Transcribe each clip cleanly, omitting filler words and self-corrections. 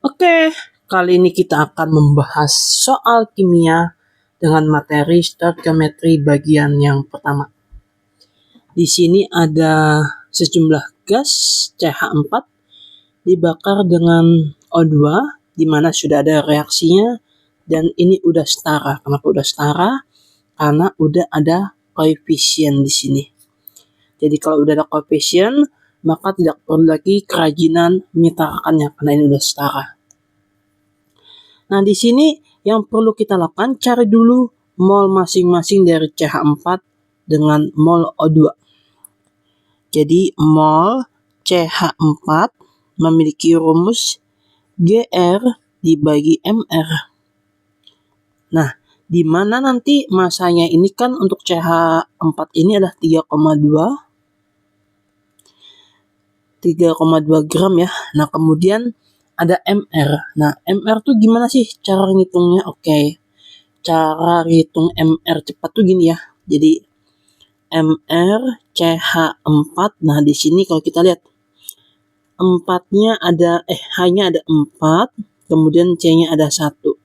Oke, kali ini kita akan membahas soal kimia dengan materi stoichiometry bagian yang pertama. Di sini ada sejumlah gas CH4 dibakar dengan O2 di mana sudah ada reaksinya dan ini udah setara. Kenapa udah setara? Karena udah ada koefisien di sini. Jadi kalau udah ada koefisien, maka tidak perlu lagi kerajinan menyetarakannya karena ini udah setara. Nah, di sini yang perlu kita lakukan, cari dulu mol masing-masing dari CH4 dengan mol O2. Jadi, mol CH4 memiliki rumus GR dibagi MR. Nah, di mana nanti masanya ini kan untuk CH4 ini adalah 3,2 gram ya. Nah, kemudian ada MR. Nah, MR tuh gimana sih cara ngitungnya? Oke. Cara ngitung MR cepat tuh gini ya. Jadi MR CH4. Nah, di sini kalau kita lihat 4-nya ada H-nya ada 4, kemudian C-nya ada 1.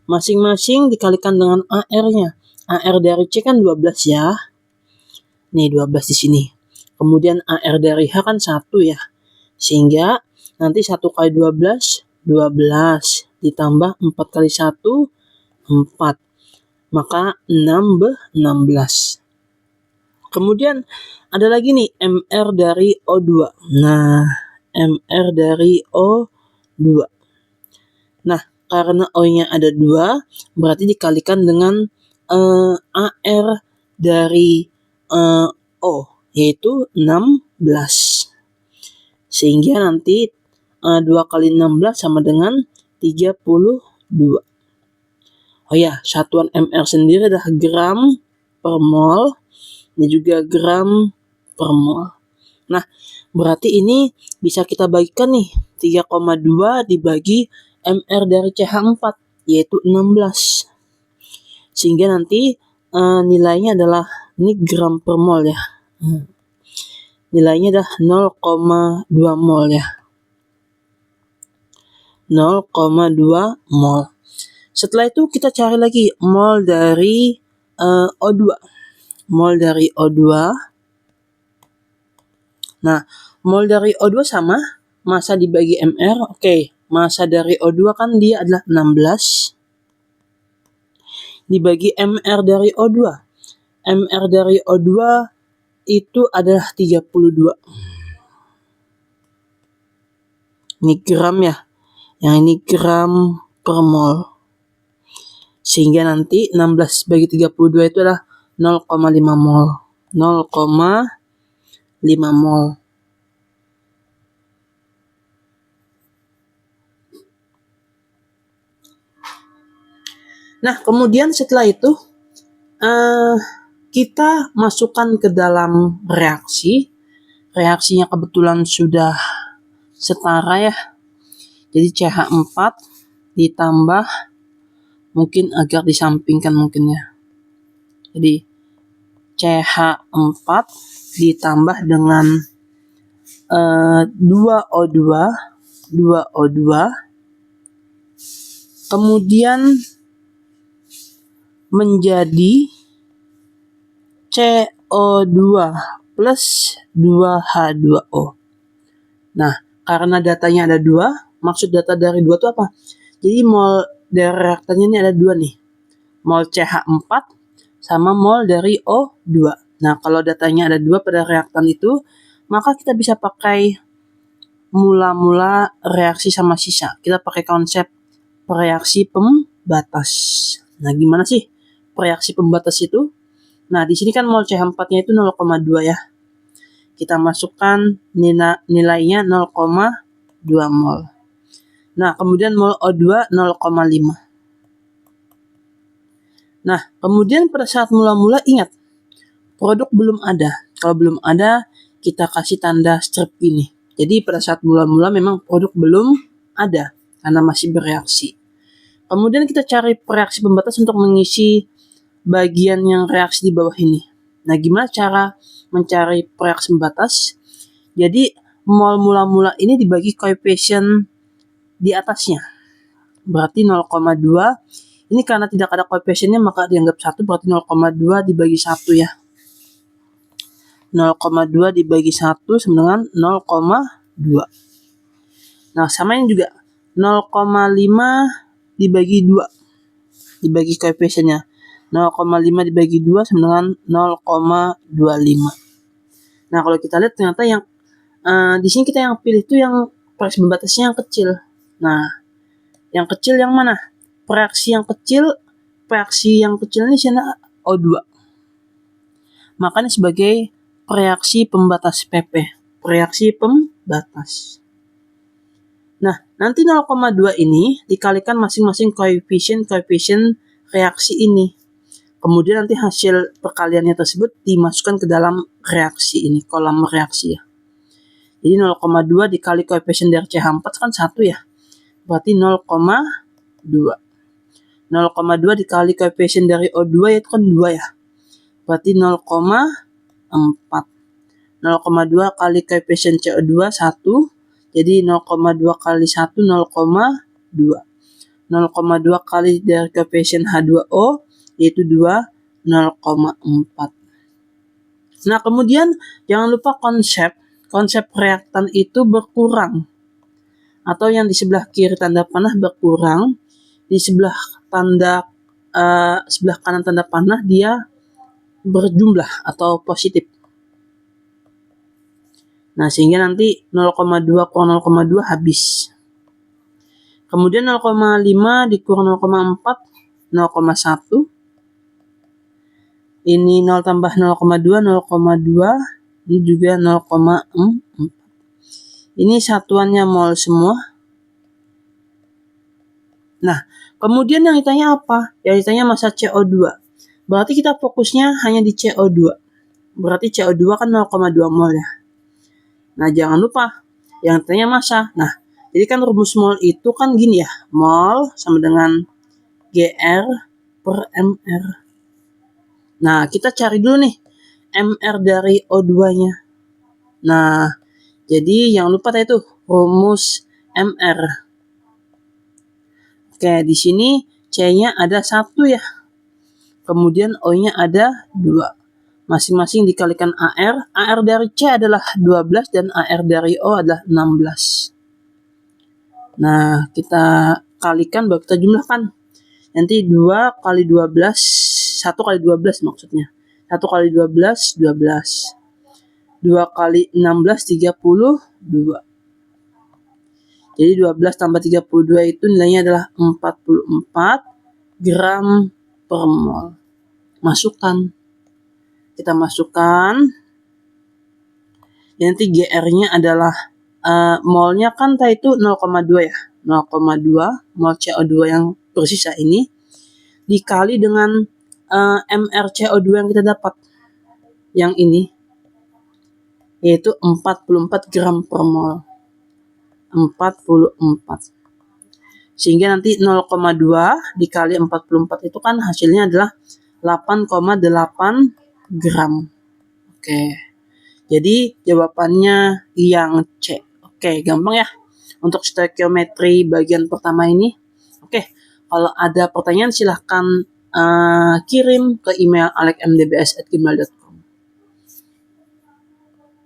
Masing-masing dikalikan dengan AR-nya. AR dari C kan 12 ya. Nih 12 di sini. Kemudian AR dari H kan 1 ya. Sehingga nanti 1 kali 12, 12. Ditambah 4 kali 1, 4. Maka 16. Kemudian ada lagi nih MR dari O2. Nah, MR dari O2. Nah, karena O-nya ada 2, berarti dikalikan dengan AR dari O, yaitu 16. Sehingga nanti 2 kali 16 sama dengan 32. Oh ya, satuan MR sendiri adalah gram per mol. Ini juga gram per mol. Nah, berarti ini bisa kita bagikan nih. 3,2 dibagi MR dari CH4, yaitu 16. Sehingga nanti nilainya adalah, ini gram per mol ya. Nilainya adalah 0,2 mol ya. 0,2 mol. Setelah itu kita cari lagi mol dari O2. Mol dari O2. Nah, mol dari O2 sama, massa dibagi MR. Oke, massa dari O2 kan dia adalah 16. Dibagi MR dari O2. MR dari O2 itu adalah 32. Ini gram ya. Yang ini gram per mol. Sehingga nanti 16 bagi 32 itu adalah 0,5 mol. 0,5 mol. Nah, kemudian setelah itu kita masukkan ke dalam reaksi. Reaksinya kebetulan sudah setara ya. Jadi CH4 ditambah, mungkin agak disampingkan mungkin ya. Jadi CH4 ditambah dengan 2O2, kemudian menjadi CO2 plus 2H2O. Nah, karena datanya ada 2, maksud data dari 2 itu apa? Jadi mol dari reaktannya ini ada 2 nih. Mol CH4 sama mol dari O2. Nah, kalau datanya ada 2 pada reaktan itu, maka kita bisa pakai mula-mula reaksi sama sisa. Kita pakai konsep reaksi pembatas. Nah, gimana sih reaksi pembatas itu? Nah, di sini kan mol CH4-nya itu 0,2 ya. Kita masukkan nilainya 0,2 mol. Nah, kemudian mol O2 0,5. Nah, kemudian pada saat mula-mula ingat, produk belum ada. Kalau belum ada, kita kasih tanda strip ini. Jadi pada saat mula-mula memang produk belum ada karena masih bereaksi. Kemudian kita cari reaksi pembatas untuk mengisi bagian yang reaksi di bawah ini. Nah, gimana cara mencari reaksi pembatas? Jadi mol mula-mula ini dibagi koefisien di atasnya. Berarti 0,2. Ini karena tidak ada koefisiennya maka dianggap 1, berarti 0,2 dibagi 1 ya. 0,2 dibagi 1 sama dengan 0,2. Nah, samain juga 0,5 dibagi 2. Dibagi koefisiennya. 0,5 dibagi 2 sama dengan 0,25. Nah, kalau kita lihat ternyata yang di sini kita yang pilih itu yang proyeksi pembatasnya yang kecil. Nah, yang kecil yang mana? Proyeksi yang kecil ini sini O2. Makanya sebagai reaksi pembatas PP. Reaksi pembatas. Nah, nanti 0,2 ini dikalikan masing-masing koefisien reaksi ini. Kemudian nanti hasil perkaliannya tersebut dimasukkan ke dalam reaksi ini, kolam reaksi ya. Jadi 0,2 dikali koefisien dari CH4 kan 1 ya. Berarti 0,2. 0,2 dikali koefisien dari O2 yaitu kan 2 ya. Berarti 0,4. 0,2 kali koefisien CO2 1. Jadi 0,2 kali 1 0,2. 0,2 kali dari koefisien H2O yaitu 2 0,4. Nah, kemudian jangan lupa konsep reaktan itu berkurang. Atau yang di sebelah kiri tanda panah berkurang, di sebelah kanan tanda panah dia berjumlah atau positif. Nah, sehingga nanti 0,2 kurang 0,2 habis. Kemudian 0,5 dikurang 0,4, 0,1. Ini 0 tambah 0,2, 0,2. Ini juga 0,4. Ini satuannya mol semua. Nah, kemudian yang ditanya apa? Yang ditanya massa CO2. Berarti kita fokusnya hanya di CO2. Berarti CO2 kan 0,2 mol ya. Nah, jangan lupa yang ditanya massa. Nah, jadi kan rumus mol itu kan gini ya. Mol sama dengan GR per MR. Nah, kita cari dulu nih MR dari O2-nya. Nah, jadi jangan lupa tadi tuh rumus MR. Oke, di sini C-nya ada 1 ya. Kemudian O-nya ada 2. Masing-masing dikalikan AR. AR dari C adalah 12 dan AR dari O adalah 16. Nah, kita kalikan baru kita jumlahkan. Nanti 2 kali 12, 1 kali 12 maksudnya. 1 kali 12, 12. 2 kali 16, 32. Jadi 12 tambah 32 itu nilainya adalah 44 gram per mol. Masukkan. Kita masukkan. Nanti GR-nya adalah molnya kan tadi itu 0,2 ya. 0,2 mol CO2 yang bersisa ini dikali dengan MrCO2 yang kita dapat. Yang ini yaitu 44 gram per mol. 44. Sehingga nanti 0,2 dikali 44 itu kan hasilnya adalah 8,8 gram. Oke. Jadi jawabannya yang C. Oke, gampang ya untuk stoikiometri bagian pertama ini. Oke, kalau ada pertanyaan silahkan kirim ke email alekmdbs@gmail.com.